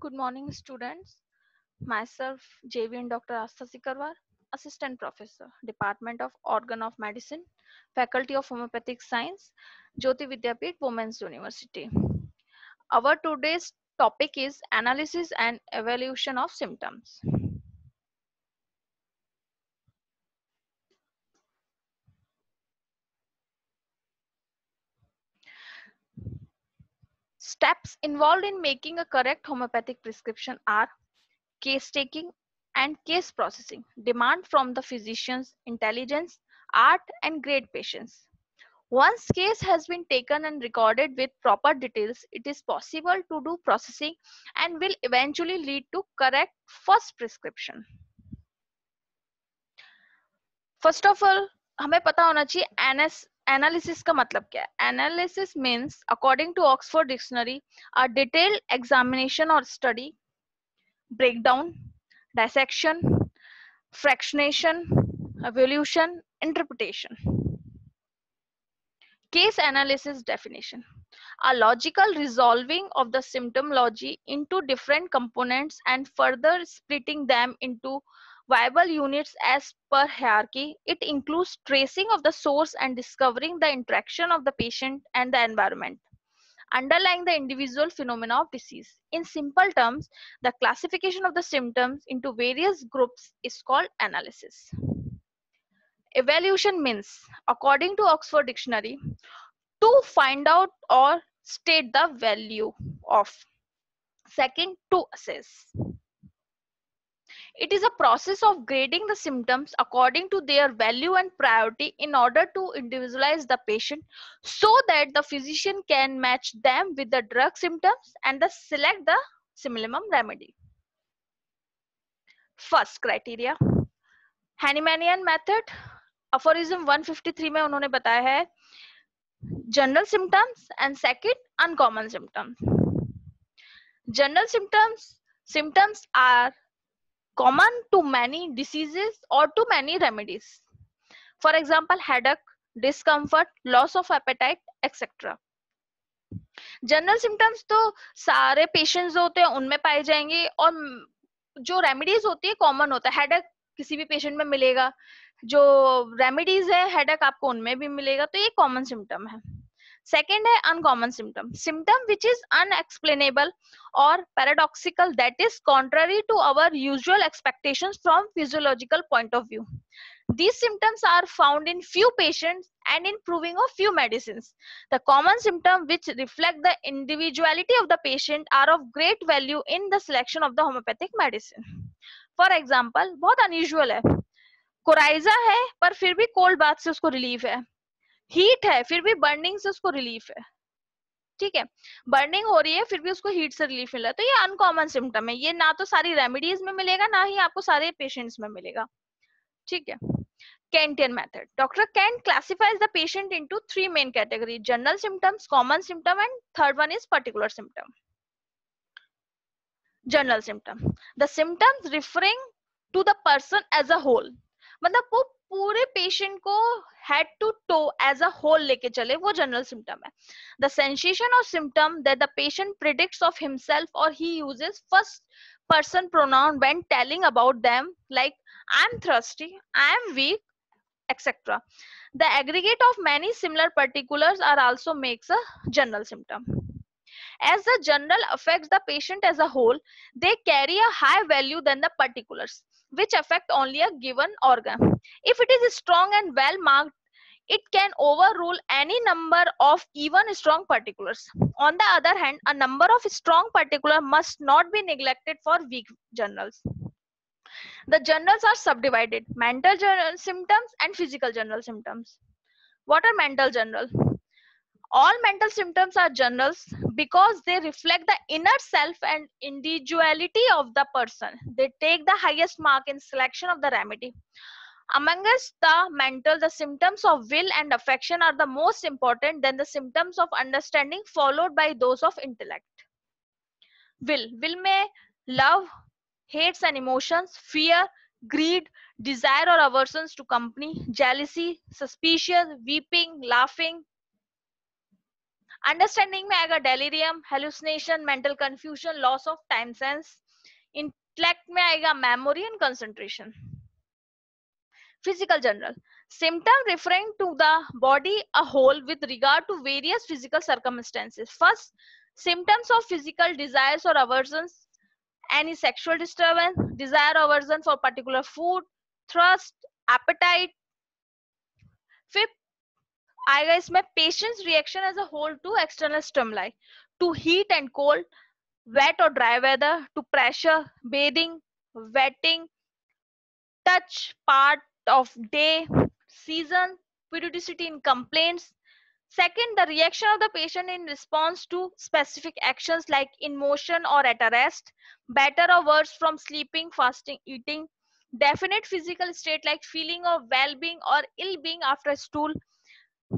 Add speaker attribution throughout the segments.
Speaker 1: Good morning, students. Myself, JVN Dr. Astha Sikarwar, Assistant Professor, Department of Organ of Medicine, Faculty of Homeopathic Science, Jyoti Vidyapeeth Women's University. Our today's topic is analysis and evaluation of symptoms. Steps involved in making a correct homeopathic prescription are case taking and case processing, demand from the physician's intelligence, art, and great patience. Once case has been taken and recorded with proper details, it is possible to do processing and will eventually lead to correct first prescription. First of all, हमें पता होना चाहिए analysis का मतलब क्या है. Analysis means, according to Oxford Dictionary, a detailed examination or study, breakdown, dissection, fractionation, evaluation, interpretation. Case analysis definition: a logical resolving of the symptomology into different components and further splitting them into viable units as per hierarchy. It includes tracing of the source and discovering the interaction of the patient and the environment underlying the individual phenomena of disease. In simple terms, the classification of the symptoms into various groups is called analysis. Evaluation means, according to Oxford Dictionary, to find out or state the value of. Second, to assess. It is a process of grading the symptoms according to their value and priority in order to individualize the patient so that the physician can match them with the drug symptoms and select the minimum remedy. First criteria, Hahnemannian method. Aphorism 153 में उन्होंने बताया है general symptoms and second uncommon symptoms. General symptoms are common to many diseases or to many remedies. For example, headache, discomfort, loss of appetite, etc. General symptoms तो सारे patients जो होते हैं उनमें पाए जाएंगे और जो रेमेडीज होती है कॉमन होता है. हेडेक किसी भी पेशेंट में मिलेगा, जो रेमेडीज है हेडेक आपको उनमें भी मिलेगा, तो ये कॉमन सिम्टम है. Second है uncommon symptom which is unexplainable or paradoxical, that is contrary to our usual expectations from physiological point of view. These symptoms are found in few patients and in proving of few medicines. The common symptoms which reflect the individuality of the patient are of great value in the selection of the homeopathic medicine. For example, बहुत unusual है, coryza है पर फिर भी cold bath से उसको relief है, heat है फिर भी बर्निंग से उसको रिलीफ है. ठीक है, बर्निंग हो रही है फिर भी उसको हीट से रिलीफ मिल रहा है, तो ये अनकॉमन सिम्टम है. ये ना तो सारी रेमेडीज में मिलेगा ना ही आपको सारे पेशेंट्स में मिलेगा. ठीक है. Kentian method. Dr. Kent classifies the patient into three main categories: general symptoms, common symptom, and third one is particular symptom. General symptom, the symptoms referring to the person as a whole. मतलब वो पूरे patient को head to toe as a whole लेके चले, वो general symptom है. The sensation और symptom that the patient predicts of himself और he uses first person pronoun when telling about them, like I am thirsty, I am weak, etc. The aggregate of many similar particulars are also makes a general symptom. As the general affects the patient as a whole, they carry a higher value than the particulars, which affect only a given organ. If it is strong and well marked, it can overrule any number of even strong particulars. On the other hand, a number of strong particulars must not be neglected for weak journals. The journals are subdivided: mental general symptoms and physical general symptoms. What are mental journal? All mental symptoms are journals because they reflect the inner self and individuality of the person. They take the highest mark in selection of the remedy. Amongst the mental, the symptoms of will and affection are the most important, then the symptoms of understanding, followed by those of intellect. Will में love, hates and emotions, fear, greed, desire or aversions to company, jealousy, suspicion, weeping, laughing, understanding में आएगा delirium, hallucination, mental confusion, loss of time sense. Intellect में आएगा memory and concentration. Physical general. Symptom referring to the body a whole with regard to various physical circumstances. First, symptoms of physical desires or aversions. Any sexual disturbance, desire or aversion for particular food, thirst, appetite. Fifth, आएगा इसमें patient's reaction as a whole to external stimuli, to heat and cold, wet or dry weather, to pressure, bathing, wetting, touch, part of day, season, periodicity in complaints. Second, the reaction of the patient in response to specific actions like in motion or at a rest, better or worse from sleeping, fasting, eating, definite physical state like feeling of well-being or ill-being after a stool,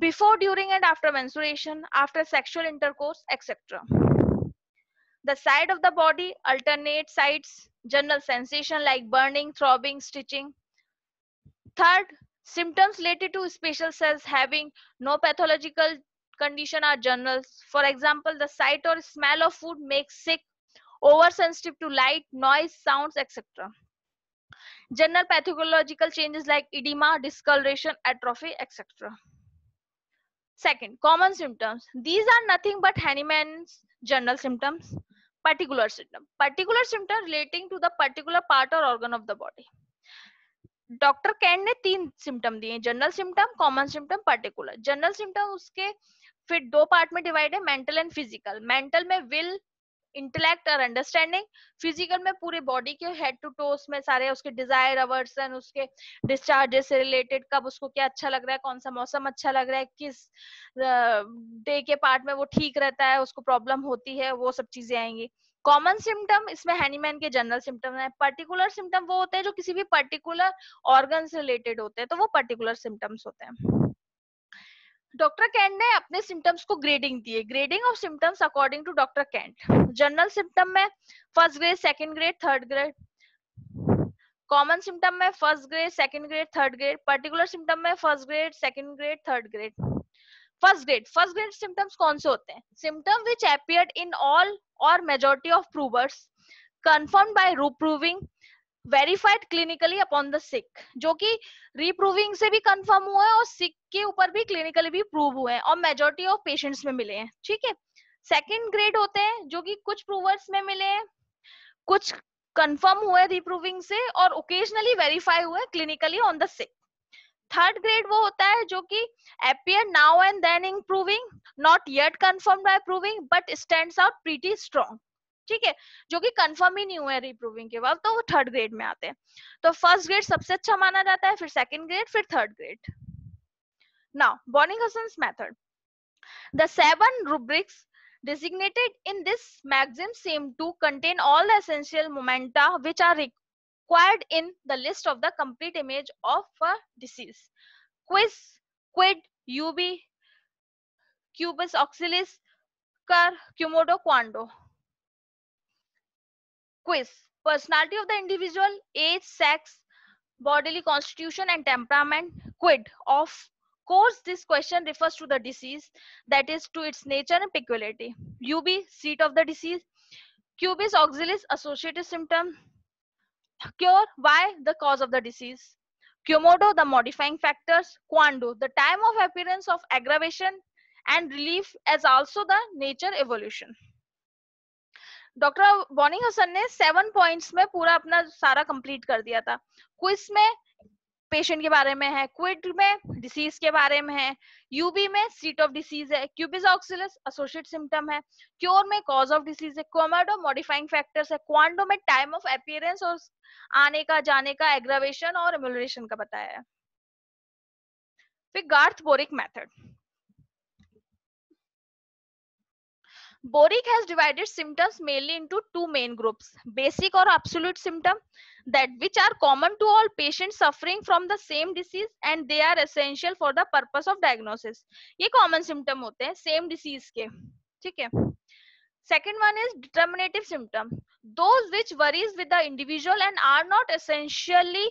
Speaker 1: before, during, and after menstruation, after sexual intercourse, etc. The side of the body, alternate sides, general sensation like burning, throbbing, stitching. Third, symptoms related to spatial cells having no pathological condition are general. For example, the sight or smell of food makes sick, oversensitive to light, noise, sounds, etc. General pathological changes like edema, discoloration, atrophy, etc. Second, common symptoms. These are nothing but Hahnemann's general symptoms. Particular symptom. Particular symptom relating to the particular part or organ of the body. Doctor can ने 3 symptom दिए, general symptom, common symptom, particular. General symptom उसके फिर 2 part में divide है, mental and physical. Mental में will, intellect और understanding. Physical में पूरे बॉडी के हेड टू टोस में सारे उसके डिजायर, अवर्सन, उसके डिस्चार्जेस से रिलेटेड, कब उसको क्या अच्छा लग रहा है, कौन सा मौसम अच्छा लग रहा है, किस डे के पार्ट में वो ठीक रहता है, उसको प्रॉब्लम होती है, वो सब चीजें आएंगी. कॉमन सिम्टम इसमें हैनीमैन के जनरल सिम्टम है. पर्टिकुलर सिम्टम वो होते हैं जो किसी भी पर्टिकुलर ऑर्गन से रिलेटेड होते हैं, तो वो पर्टिकुलर सिम्टम्स होते हैं. डॉक्टर कैंट ने अपने सिम्टम्स को ग्रेडिंग दी है. Grading of symptoms according to doctor Kent. General symptom में first grade, second grade, third grade. Common symptom में first grade, second grade, third grade. Particular symptom में first grade, second grade, third grade. First grade symptoms कौन से होते हैं? Symptom which appeared in all or majority of provers, confirmed by reproving, verified clinically upon the sick. जो कि रीप्रूविंग से भी confirm हुए और सिक के ऊपर भी क्लिनिकली भी प्रूव हुए हैं और मेजॉरिटी ऑफ पेशेंट्स में मिले हैं. ठीक है. सेकंड ग्रेड होते हैं जो कि कुछ प्रूवर्स में मिले हैं, कुछ कंफर्म हुए रीप्रूविंग से और ओकेजनली वेरीफाई हुए clinically on the sick. Third grade वो होता है जो कि appear now and then in proving, not yet confirmed by proving, but stands out pretty strong. ठीक है, जो कि कंफर्म ही नहीं हुआ है रीप्रूविंग के बाद, तो वो थर्ड ग्रेड में आते हैं. तो फर्स्ट ग्रेड सबसे अच्छा माना जाता है, फिर सेकंड ग्रेड, फिर third grade. Now Bonninghausen's method. The 7 rubrics designated in this maxim seem to contain all the essential momenta which are required in the list of the complete image of a disease. Quiz, quid, UB, cubus auxilis, car, quomodo, quando. Quiz. Personality of the individual, age, sex, bodily constitution and temperament. Quid. Of course, this question refers to the disease, that is to its nature and peculiarity. UB, seat of the disease. Cubis auxilis, associated symptom. Cure, why, the cause of the disease. Quomodo, the modifying factors. Quando, the time of appearance of aggravation and relief, as also the nature evolution. Doctor Boenninghausen ने 7 points में पूरा अपना सारा complete कर दिया था. Quiz में patient के बारे में है, क्विड में डिसीज के बारे में है, यूबी में सीट ऑफ डिसीज है, क्यूबिस ऑक्सिलस एसोसिएट सिम्टम है, क्योर में कॉज ऑफ डिसीज है, क्वामोडो मॉडिफाइंग फैक्टर्स है, क्वांडो में टाइम ऑफ अपीयरेंस और आने का जाने का एग्रावेशन और एमुलेशन का बताया है. फिर Garth boric method. Boric has divided symptoms mainly into 2 main groups, basic or absolute symptom, that which are common to all patients suffering from the same disease and they are essential for the purpose of diagnosis. ये common symptom होते हैं same disease के. ठीक है. Second one is determinative symptom, those which varies with the individual and are not essentially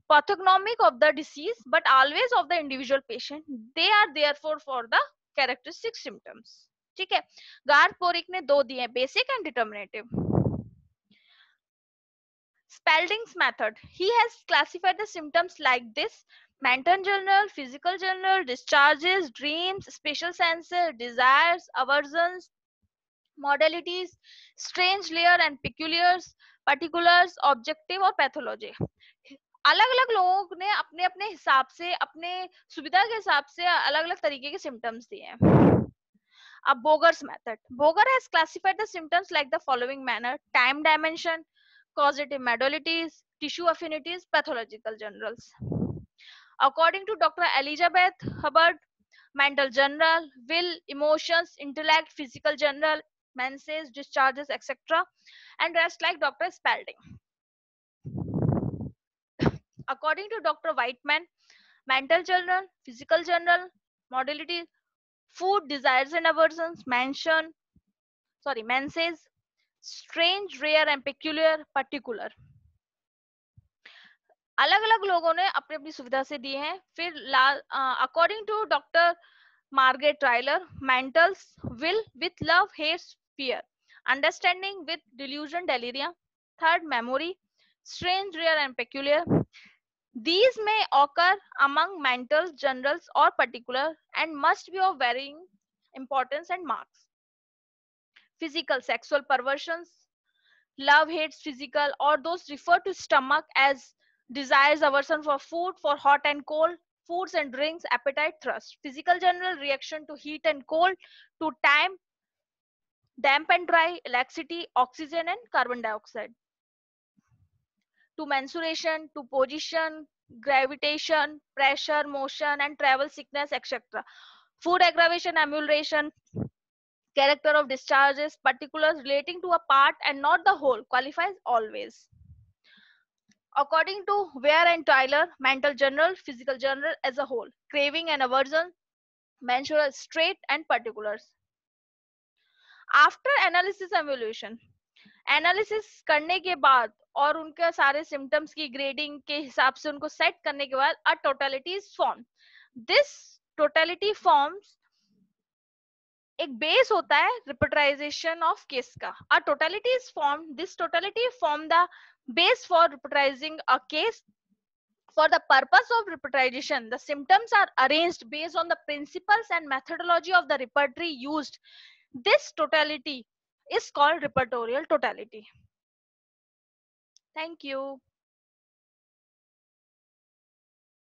Speaker 1: pathognomic of the disease but always of the individual patient. They are therefore for the characteristic symptoms. ठीक है। Garth पोरिक ने 2 दिए, basic and determinative. Spalding's method. He has classified the symptoms like this: mental journal, physical journal, discharges, dreams, special senses, desires, aversions, modalities, strange, layer and peculiars, particulars, objective और pathology. अलग अलग लोगों ने अपने अपने हिसाब से, अपने सुविधा के हिसाब से अलग अलग तरीके के सिम्टम्स दिए हैं. अब Boger's method. Boger has classified the symptoms like the following manner: time dimension, causative modalities, tissue affinities, pathological generals. According to Dr. Elizabeth Hubbard, mental general, will, emotions, intellect, physical general, menses, discharges, etc. And rest like Dr. Spalding. According to Dr. Whiteman, mental general, physical general, modality, food, desires and aversions, menses, strange, rare and peculiar, particular. अलग अलग लोगों ने अपनी अपनी सुविधा से दिए हैं. फिर according to doctor Margaret Tyler, mentals, will with love, hate, fear, understanding with delusion, delirium. Third, memory, strange, rare and peculiar. These may occur among mental generals or particular and must be of varying importance and marks. Physical, sexual perversions, love, hates, physical, or those refer to stomach as desires, aversion for food, for hot and cold, foods and drinks, appetite, thirst. Physical general reaction to heat and cold, to time, damp and dry, laxity, oxygen and carbon dioxide. To mensuration, to position, gravitation, pressure, motion and travel sickness, etc. Food aggravation, emulsion, character of discharges, particulars relating to a part and not the whole, qualifies always. According to Ware and Tyler, mental general, physical general as a whole, craving and aversion, mensural, straight and particulars. After analysis evaluation, analysis करने के बाद और उनके सारे symptoms की grading के हिसाब से उनको सेट करने के बाद a totality is form. This totality forms एक बेस होता है रिपोर्टाइजेशन ऑफ केस का. A totality is form, this totality form the base for repertorizing a case. For the purpose of reportization, the symptoms are arranged based on the principles and methodology of the repertory used. This totality is called repertorial totality. Thank you.